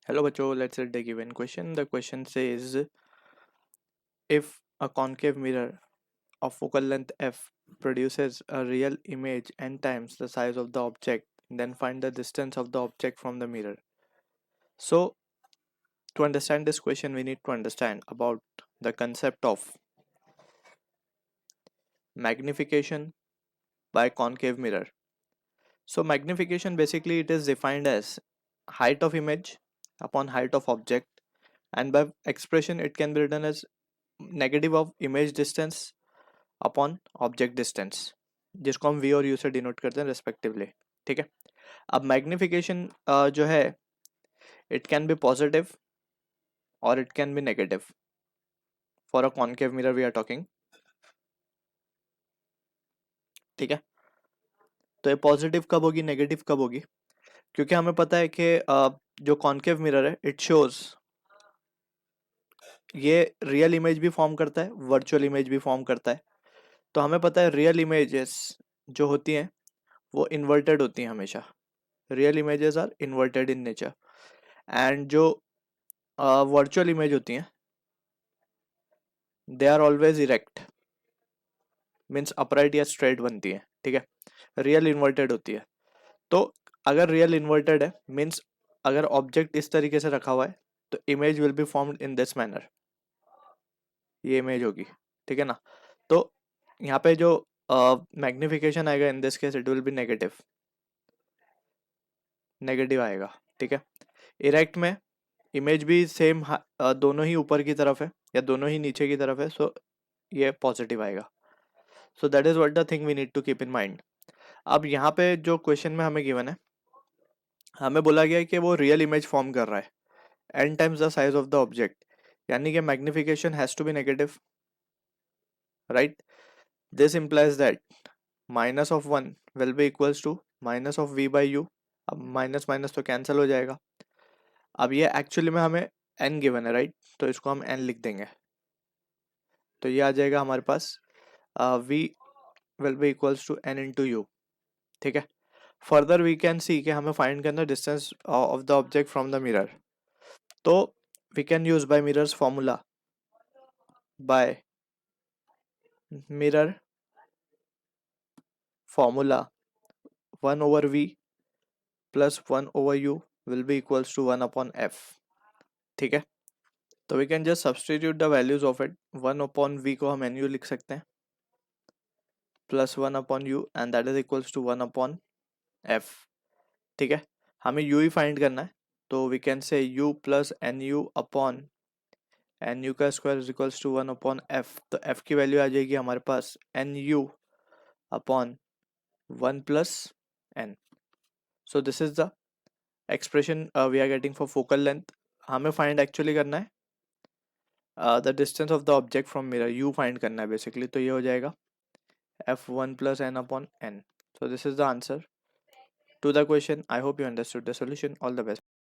Hello बच्चों, let's read the given question. The question says if a concave mirror of focal length f produces a real image n times the size of the object, then find the distance of the object from the mirror. So to understand this question, we need to understand about the concept of magnification by concave mirror. So magnification basically it is defined as height of image upon height of object, and by expression it can be written as negative of image distance upon object distance, जिसको हम we और you से denote करते हैं respectively. ठीक है. अब magnification जो है इट कैन बी पॉजिटिव और it can be negative for a concave mirror we are talking. ठीक है. तो ये पॉजिटिव कब होगी, नेगेटिव कब होगी? क्योंकि हमें पता है कि जो कॉनकेव मिरर है इट शोज ये रियल इमेज भी फॉर्म करता है, वर्चुअल इमेज भी फॉर्म करता है. तो हमें पता है रियल इमेजेस जो होती हैं वो इन्वर्टेड होती हैं हमेशा. Real images are inverted in nature, and जो वर्चुअल इमेज होती हैं they are always erect, means upright या स्ट्रेट बनती है. ठीक है. रियल इन्वर्टेड होती है. तो अगर रियल इन्वर्टेड है मीन्स अगर ऑब्जेक्ट इस तरीके से रखा हुआ है तो image will be formed in this manner. ये इमेज होगी. ठीक है ना. तो यहाँ पे जो मैग्निफिकेशन आएगा in this case it will be negative. Negative आएगा. ठीक है. इरेक्ट में इमेज भी सेम दोनों ही ऊपर की तरफ है या दोनों ही नीचे की तरफ है, सो ये पॉजिटिव आएगा. So that is what the thing we need to keep in mind. अब यहाँ पे जो क्वेश्चन में हमें गिवन है, हमें बोला गया है कि वो रियल इमेज फॉर्म कर रहा है n times the size of the object, यानी कि magnification has to be negative, right. This implies that minus of 1 will be equals to minus of v by U. अब माइनस माइनस तो cancel हो जाएगा. अब ये एक्चुअली में हमें n गिवन है, राइट. तो इसको हम n लिख देंगे. तो ये आ जाएगा हमारे पास v will be equals to n into U. ठीक है. फर्दर वी कैन सी कि हमें फाइंड करना distance of the object from the mirror. तो we can use by mirrors formula, by mirror formula 1 over v plus 1 over u will be equals to 1 upon f. ठीक है. तो we can just substitute the values of it. 1 upon v को हम nu लिख सकते हैं plus 1 upon u and that is equals to 1 upon f. ठीक है. हमें u ही फाइंड करना है, तो we can say u plus nu upon nu का square is equals to 1 upon f. तो f की वैल्यू आ जाएगी हमारे पास nu upon 1 plus n. So this is the expression we are getting for focal length. हमें find actually करना है the distance of the object from mirror, u find करना है बेसिकली. तो ये हो जाएगा f1 plus n upon n. So this is the answer to the question. I hope you understood the solution. All the best.